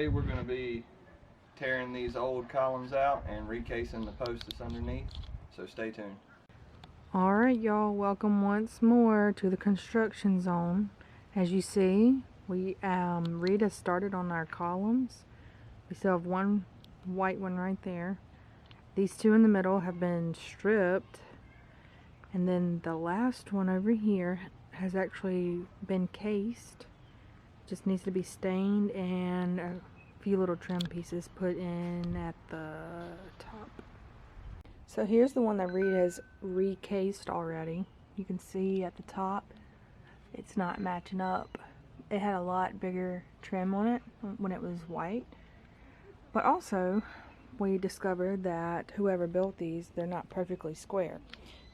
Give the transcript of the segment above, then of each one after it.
Today we're going to be tearing these old columns out and recasing the post that's underneath, so stay tuned. Alright y'all, welcome once more to the construction zone. As you see, Reid has started on our columns. We still have one white one right there. These two in the middle have been stripped, and then the last one over here has actually been cased. Just needs to be stained and a few little trim pieces put in at the top. So here's the one that Reid has recased already. You can see at the top it's not matching up. It had a lot bigger trim on it when it was white. But also we discovered that whoever built these, they're not perfectly square.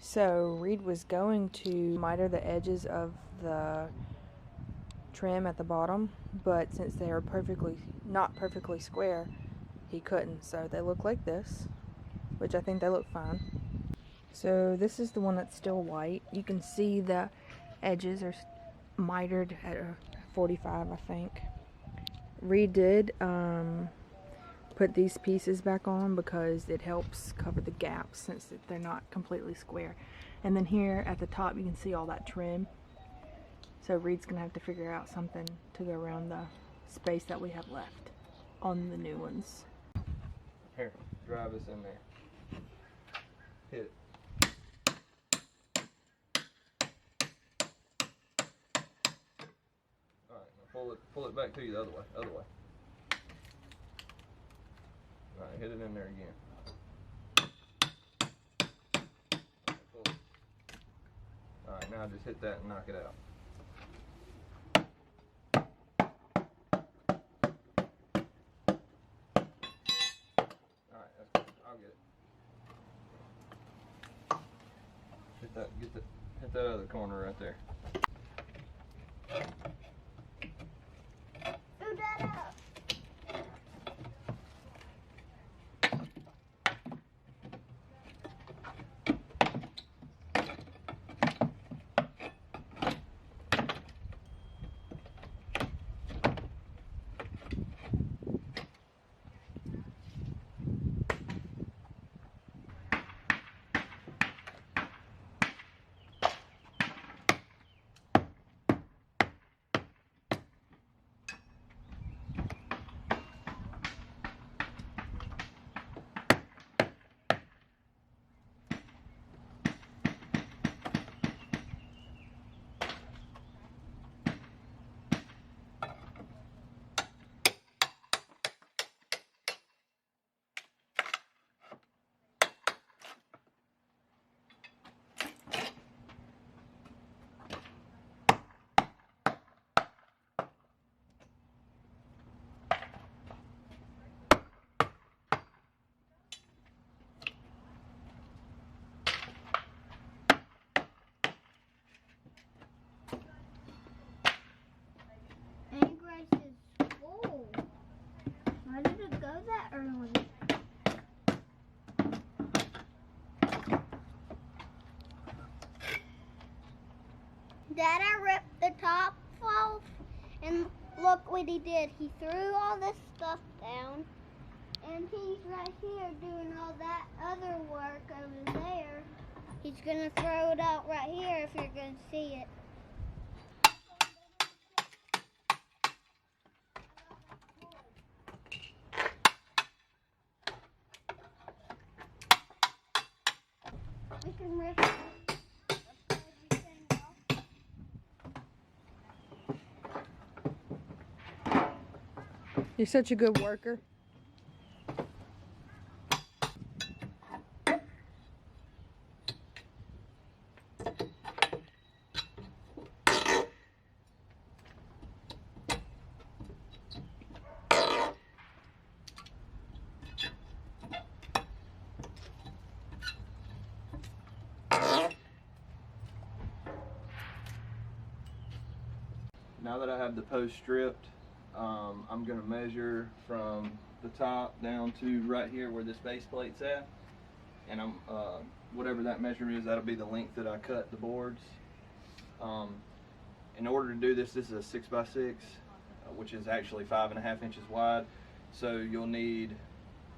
So Reid was going to miter the edges of the trim at the bottom, but since they are not perfectly square, he couldn't. So they look like this, which I think they look fine. So this is the one that's still white. You can see the edges are mitered at a 45, I think. Reid did put these pieces back on because it helps cover the gaps since they're not completely square. And then here at the top you can see all that trim. So Reid's gonna have to figure out something to go around the space that we have left on the new ones. Here, drive this in there. Hit it. Alright, now pull it back to you the other way. Alright, hit it in there again. Alright, now just hit that and knock it out. Alright, that's good. I'll get it. Hit that other corner right there. Do that up. Why did it go that early? Dad, I ripped the top off, and look what he did. He threw all this stuff down, and he's right here doing all that other work over there. He's gonna throw it out right here if you're gonna see it. We can rip everything off. You're such a good worker. Now that I have the post stripped, I'm going to measure from the top down to right here where this base plate's at, and whatever that measurement is, that'll be the length that I cut the boards. In order to do this, this is a 6x6. which is actually 5.5 inches wide. So you'll need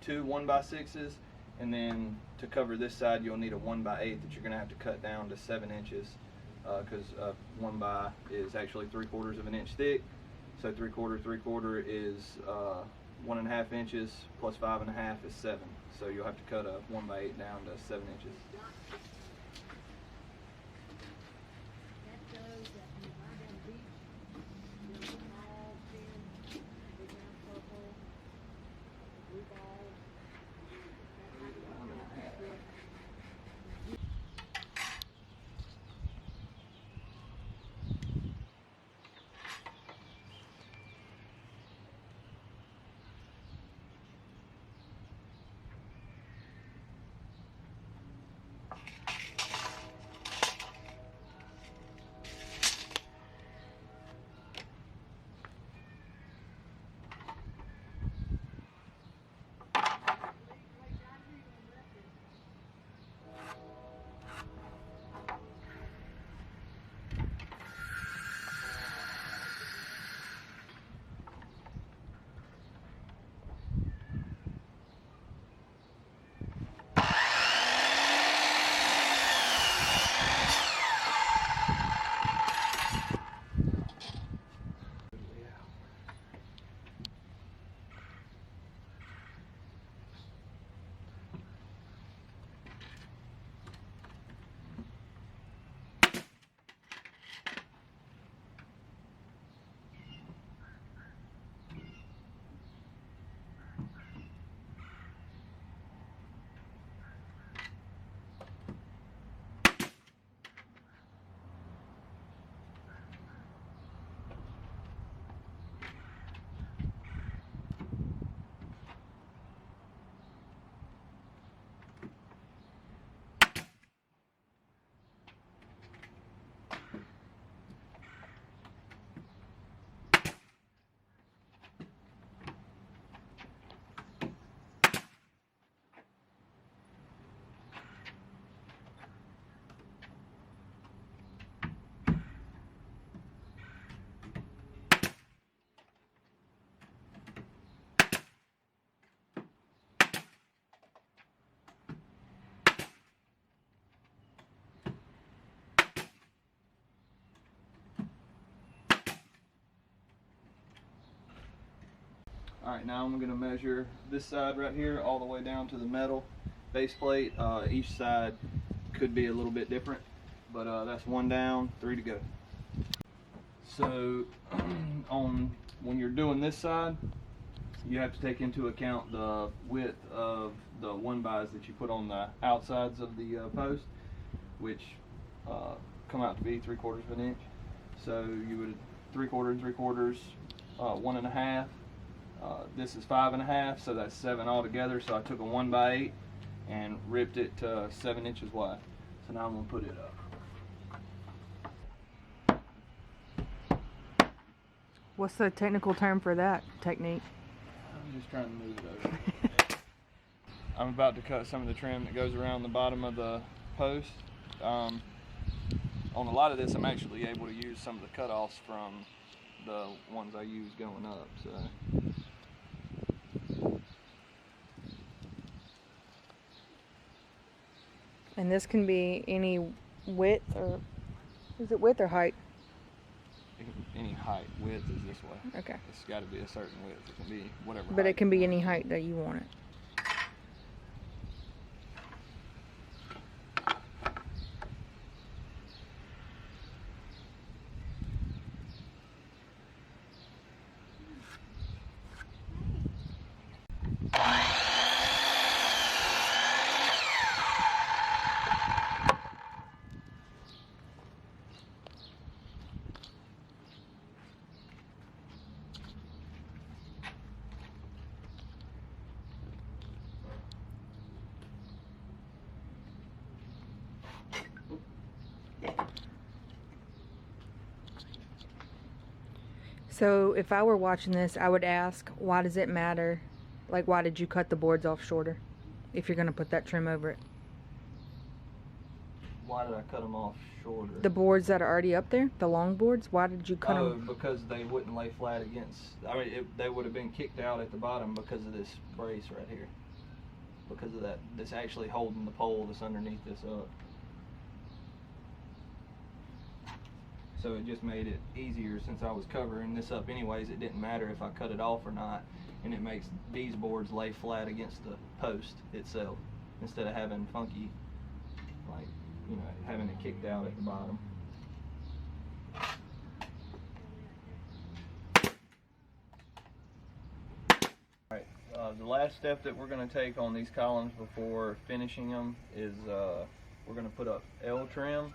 2 1x6s, and then to cover this side you'll need a 1x8 that you're going to have to cut down to 7 inches, because 1x is actually 3/4 of an inch thick. So 3/4 is 1.5 inches plus 5.5 is 7. So you'll have to cut a 1x8 down to 7 inches. Alright, now I'm going to measure this side right here all the way down to the metal base plate. Each side could be a little bit different, but that's 1 down, 3 to go. So when you're doing this side, you have to take into account the width of the 1x's that you put on the outsides of the post, which come out to be 3/4 of an inch. So you would 3/4 and 3/4, 1.5. This is 5.5, so that's 7 altogether. So I took a 1x8 and ripped it to 7 inches wide. So now I'm going to put it up. What's the technical term for that technique? I'm just trying to move it over. I'm about to cut some of the trim that goes around the bottom of the post. On a lot of this, I'm actually able to use some of the cutoffs from the ones I use going up. So. And this can be any width, or is it width or height? Any height. Width is this way. Okay. It's got to be a certain width. It can be whatever. But it can be any height that you want it. So if I were watching this, I would ask, why does it matter? Like, why did you cut the boards off shorter if you're going to put that trim over it? Why did I cut them off shorter? The boards that are already up there, the long boards, why did you cut them? Because they wouldn't lay flat against, I mean, they would have been kicked out at the bottom because of this brace right here. Because of that, this actually holding the pole that's underneath this up. So it just made it easier since I was covering this up anyways. It didn't matter if I cut it off or not. And it makes these boards lay flat against the post itself instead of having funky, like, you know, having it kicked out at the bottom. Alright, the last step that we're going to take on these columns before finishing them is we're going to put up L trim,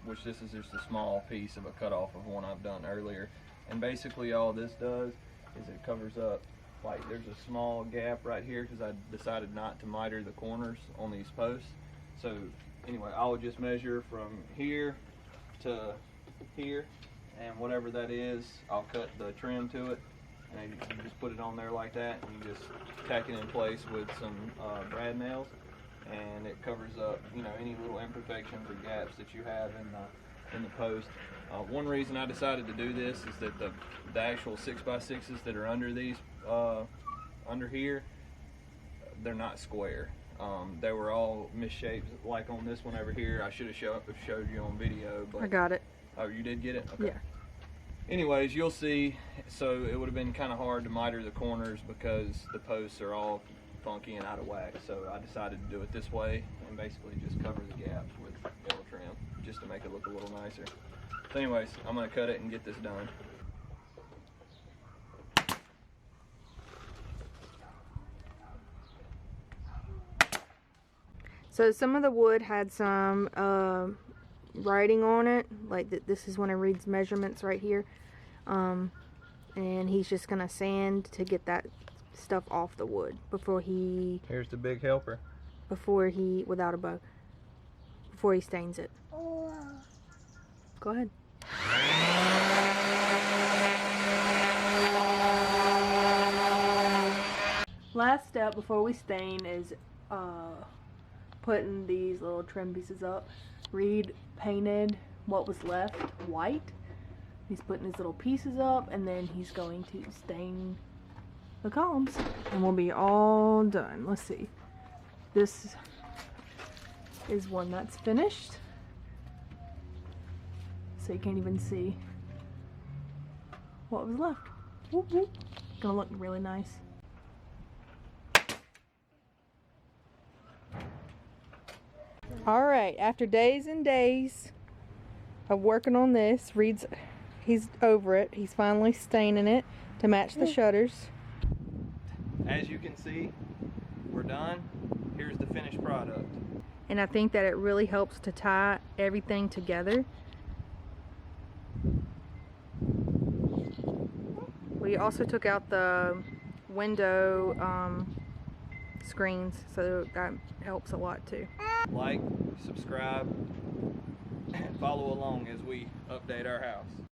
which this is just a small piece of a cutoff of one I've done earlier. And basically all this does is it covers up, like there's a small gap right here because I decided not to miter the corners on these posts. So anyway, I would just measure from here to here, and whatever that is, I'll cut the trim to it, and you just put it on there like that, and you just tack it in place with some brad nails, and it covers up, you know, any little imperfections or gaps that you have in the post. One reason I decided to do this is that the actual 6x6s that are under these, under here, they're not square. They were all misshaped, like on this one over here. I should have showed you on video, but I got it. Oh, you did get it? Okay. Yeah. Anyways, you'll see. So it would have been kind of hard to miter the corners because the posts are all funky and out of whack. So I decided to do it this way and basically just cover the gaps with L trim just to make it look a little nicer. So anyways, I'm going to cut it and get this done. So some of the wood had some writing on it, like this is one of Reid's measurements right here, and he's just gonna sand to get that stuff off the wood before he. Here's the big helper. Without a bow, before he stains it. Oh. Go ahead. Last step before we stain is putting these little trim pieces up. Reid painted what was left white. He's putting his little pieces up, and then he's going to stain the columns, and we'll be all done. Let's see. This is one that's finished, so you can't even see what was left. Whoop, whoop. Gonna look really nice. Alright, after days and days of working on this, he's over it. He's finally staining it to match the shutters. As you can see, we're done. Here's the finished product. And I think that it really helps to tie everything together. We also took out the window screens, so that helps a lot too. Like, subscribe, and follow along as we update our house.